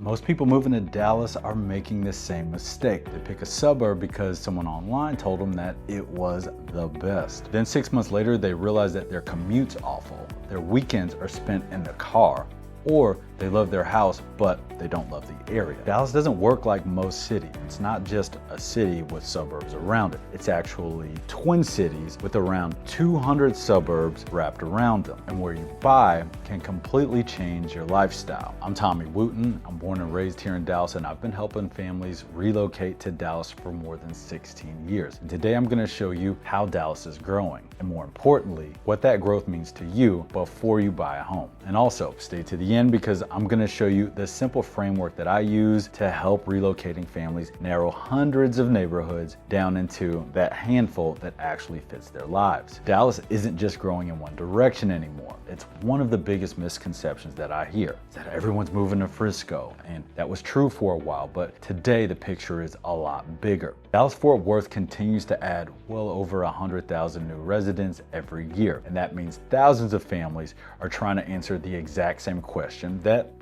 Most people moving to Dallas are making the same mistake. They pick a suburb because someone online told them that it was the best. Then 6 months later, they realize that their commute's awful. Their weekends are spent in the car, or they love their house, but they don't love the area. Dallas doesn't work like most cities. It's not just a city with suburbs around it. It's actually twin cities with around 200 suburbs wrapped around them. And where you buy can completely change your lifestyle. I'm Tommy Wooten. I'm born and raised here in Dallas, and I've been helping families relocate to Dallas for more than 16 years. And today I'm gonna show you how Dallas is growing, and more importantly, what that growth means to you before you buy a home. And also, stay to the end because I'm gonna show you the simple framework that I use to help relocating families narrow hundreds of neighborhoods down into that handful that actually fits their lives. Dallas isn't just growing in one direction anymore. It's one of the biggest misconceptions that I hear, is that everyone's moving to Frisco, and that was true for a while, but today the picture is a lot bigger. Dallas-Fort Worth continues to add well over 100,000 new residents every year, and that means thousands of families are trying to answer the exact same question that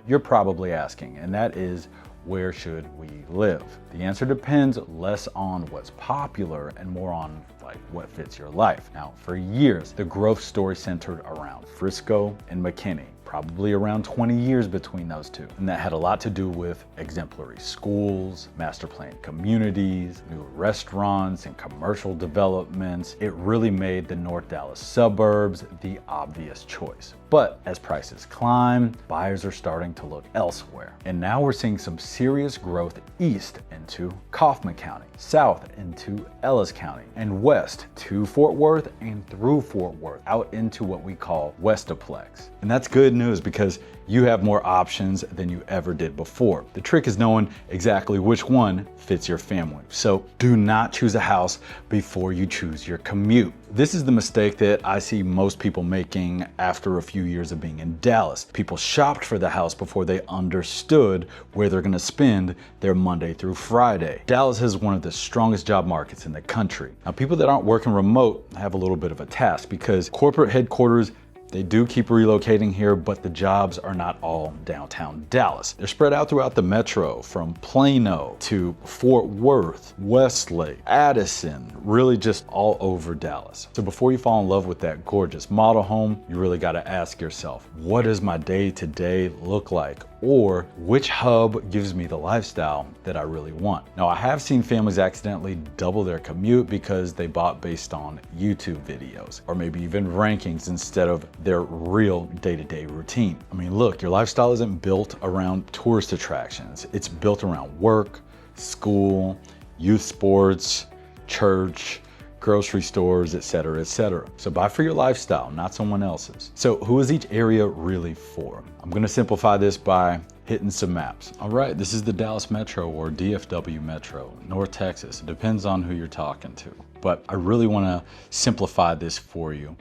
you're probably asking, and that is, where should we live? The answer depends less on what's popular and more on what fits your life. Now, for years, the growth story centered around Frisco and McKinney, probably around 20 years between those two. And that had a lot to do with exemplary schools, master planned communities, new restaurants and commercial developments. It really made the North Dallas suburbs the obvious choice. But as prices climb, buyers are starting to look elsewhere. And now we're seeing some serious growth east into Kaufman County, south into Ellis County, and west to Fort Worth and through Fort Worth out into what we call Westoplex. And that's good news because you have more options than you ever did before. The trick is knowing exactly which one fits your family. So do not choose a house before you choose your commute. This is the mistake that I see most people making after a few years of being in Dallas. People shopped for the house before they understood where they're gonna spend their Monday through Friday. Dallas has one of the strongest job markets in the country. Now, people that aren't working remote have a little bit of a task because corporate headquarters, they do keep relocating here, but the jobs are not all downtown Dallas. They're spread out throughout the metro, from Plano to Fort Worth, Westlake, Addison, really just all over Dallas. So before you fall in love with that gorgeous model home, you really gotta ask yourself, what does my day-to-day look like? Or which hub gives me the lifestyle that I really want? Now, I have seen families accidentally double their commute because they bought based on YouTube videos, or maybe even rankings instead of their real day-to-day routine. I mean, look, your lifestyle isn't built around tourist attractions. It's built around work, school, youth sports, church, grocery stores, etc., etc. So buy for your lifestyle, not someone else's. So who is each area really for? I'm gonna simplify this by hitting some maps. All right, this is the Dallas Metro or DFW Metro, North Texas. It depends on who you're talking to. But I really wanna simplify this for you.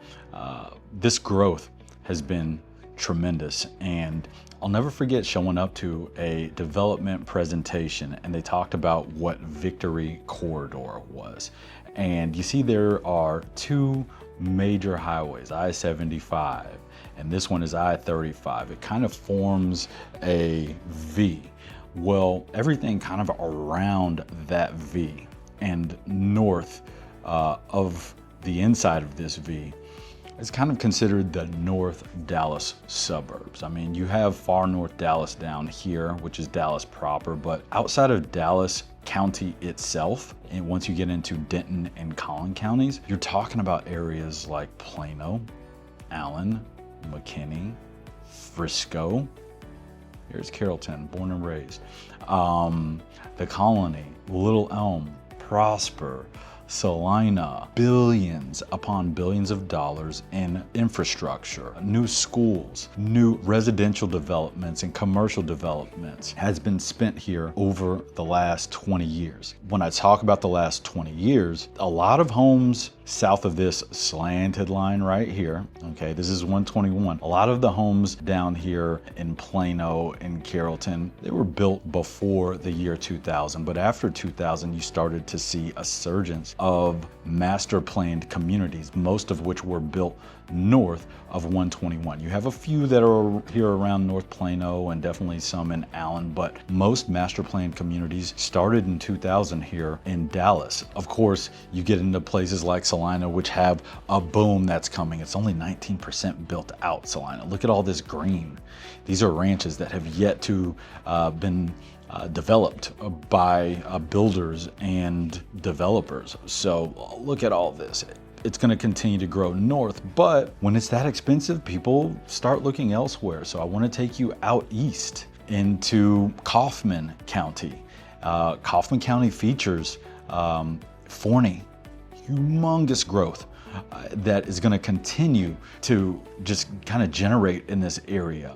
This growth has been tremendous, and I'll never forget showing up to a development presentation and they talked about what Victory Corridor was. And you see there are two major highways, I-75, and this one is I-35. It kind of forms a V. Well, everything kind of around that V and north of the inside of this V is kind of considered the North Dallas suburbs. I mean, you have far North Dallas down here, which is Dallas proper, but outside of Dallas County itself, and once you get into Denton and Collin counties, you're talking about areas like Plano, Allen, McKinney, Frisco. Here's Carrollton, born and raised. The Colony, Little Elm, Prosper, Celina, billions upon billions of dollars in infrastructure, new schools, new residential developments and commercial developments has been spent here over the last 20 years. When I talk about the last 20 years, a lot of homes south of this slanted line right here, okay, this is 121. A lot of the homes down here in Plano and Carrollton, they were built before the year 2000, but after 2000, you started to see a surgence of master planned communities, most of which were built north of 121. You have a few that are here around North Plano and definitely some in Allen, but most master planned communities started in 2000 here in Dallas. Of course, you get into places like Celina, which have a boom that's coming. It's only 19% built out, Celina. Look at all this green. These are ranches that have yet to been developed by builders and developers. So look at all this. It's going to continue to grow north, but when it's that expensive, people start looking elsewhere. So I want to take you out east into Kaufman County. Kaufman County features Forney, humongous growth that is going to continue to just kind of generate in this area.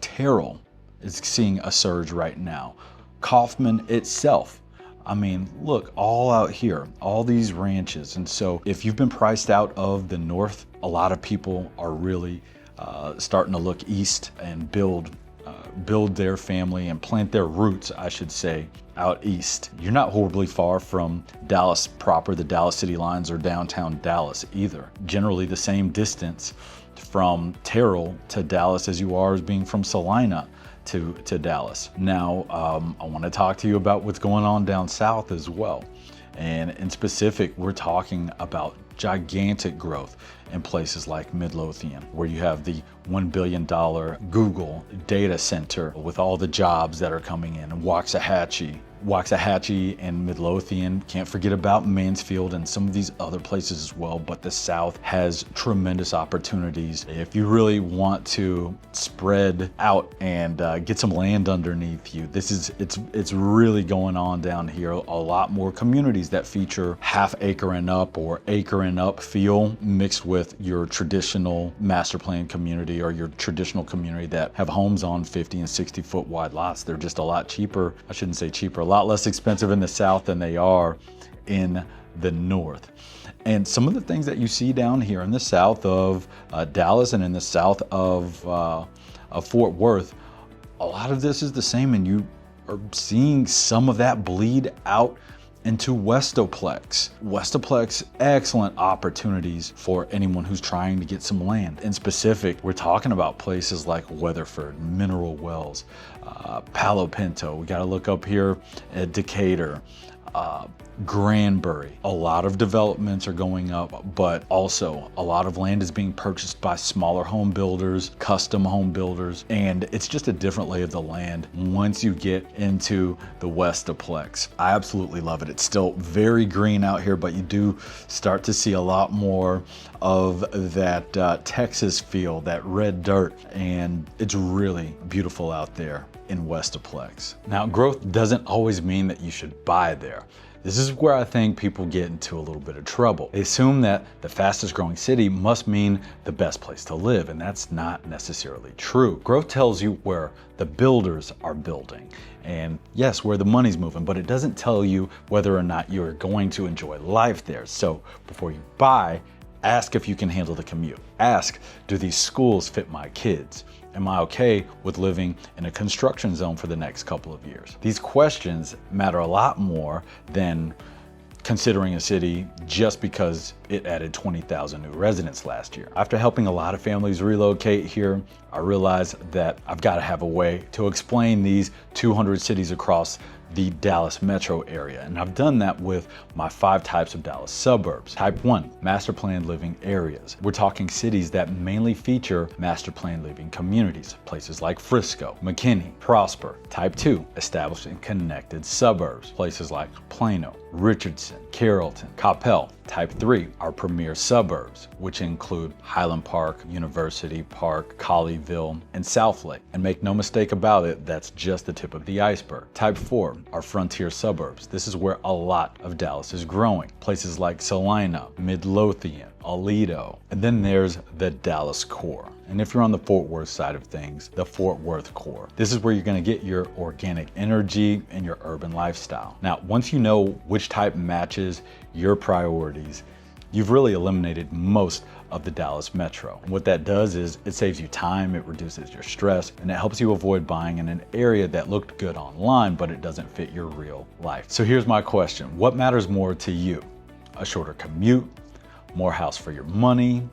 Terrell is seeing a surge right now. Kaufman itself, I mean, look, all out here, all these ranches. And so if you've been priced out of the north, a lot of people are really starting to look east and build their family and plant their roots, I should say, out east. You're not horribly far from Dallas proper, the Dallas city lines, or downtown Dallas either. Generally the same distance from Terrell to Dallas as you are as being from Celina to Dallas. Now, I want to talk to you about what's going on down south as well. And in specific, we're talking about gigantic growth in places like Midlothian, where you have the $1 billion Google data center with all the jobs that are coming in, and Waxahachie and Midlothian. Can't forget about Mansfield and some of these other places as well. But the South has tremendous opportunities. If you really want to spread out and get some land underneath you, it's really going on down here. A lot more communities that feature half acre and up or acre and up feel mixed with your traditional master plan community or your traditional community that have homes on 50 and 60 foot wide lots. They're just a lot cheaper. I shouldn't say cheaper, a lot less expensive in the South than they are in the North. And some of the things that you see down here in the south of Dallas and in the south of Fort Worth, a lot of this is the same, and you are seeing some of that bleed out into Westoplex. Westoplex, excellent opportunities for anyone who's trying to get some land. In specific, we're talking about places like Weatherford, Mineral Wells, Palo Pinto. We got to look up here at Decatur, Granbury. A lot of developments are going up, but also a lot of land is being purchased by smaller home builders, custom home builders, and it's just a different lay of the land once you get into the Westoplex. I absolutely love it. It's still very green out here, but you do start to see a lot more of that Texas feel, that red dirt, and it's really beautiful out there in Westoplex. Now, growth doesn't always mean that you should buy there. This is where I think people get into a little bit of trouble. They assume that the fastest growing city must mean the best place to live, and that's not necessarily true. Growth tells you where the builders are building, and yes, where the money's moving, but it doesn't tell you whether or not you're going to enjoy life there. So before you buy, ask if you can handle the commute. Ask, do these schools fit my kids? Am I okay with living in a construction zone for the next couple of years? These questions matter a lot more than considering a city just because it added 20,000 new residents last year. After helping a lot of families relocate here, I realized that I've got to have a way to explain these 200 cities across the Dallas metro area. And I've done that with my 5 types of Dallas suburbs. Type 1, master planned living areas. We're talking cities that mainly feature master planned living communities, places like Frisco, McKinney, Prosper. Type 2, established and connected suburbs, places like Plano, Richardson, Carrollton, Coppell. Type 3, our premier suburbs, which include Highland Park, University Park, Colleyville, and Southlake. And make no mistake about it, that's just the tip of the iceberg. Type 4, our frontier suburbs. This is where a lot of Dallas is growing. Places like Celina, Midlothian, Aledo. And then there's the Dallas core. And if you're on the Fort Worth side of things, the Fort Worth core. This is where you're going to get your organic energy and your urban lifestyle. Now, once you know which type matches your priorities, you've really eliminated most of the Dallas metro. And what that does is it saves you time, it reduces your stress, and it helps you avoid buying in an area that looked good online, but it doesn't fit your real life. So here's my question. What matters more to you? a shorter commute, more house for your money,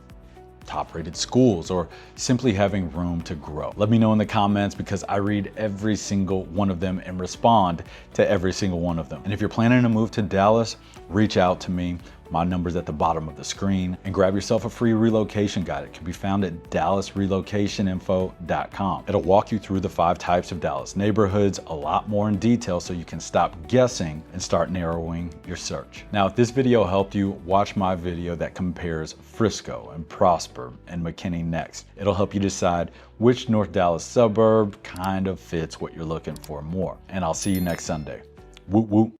top-rated schools, or simply having room to grow? Let me know in the comments because I read every single one of them and respond to every single one of them. And if you're planning to move to Dallas, reach out to me. My number's at the bottom of the screen, and grab yourself a free relocation guide. It can be found at dallasrelocationinfo.com. It'll walk you through the 5 types of Dallas neighborhoods, a lot more in detail, so you can stop guessing and start narrowing your search. Now, if this video helped you, watch my video that compares Frisco and Prosper and McKinney next. It'll help you decide which North Dallas suburb kind of fits what you're looking for more. And I'll see you next Sunday. Whoop whoop.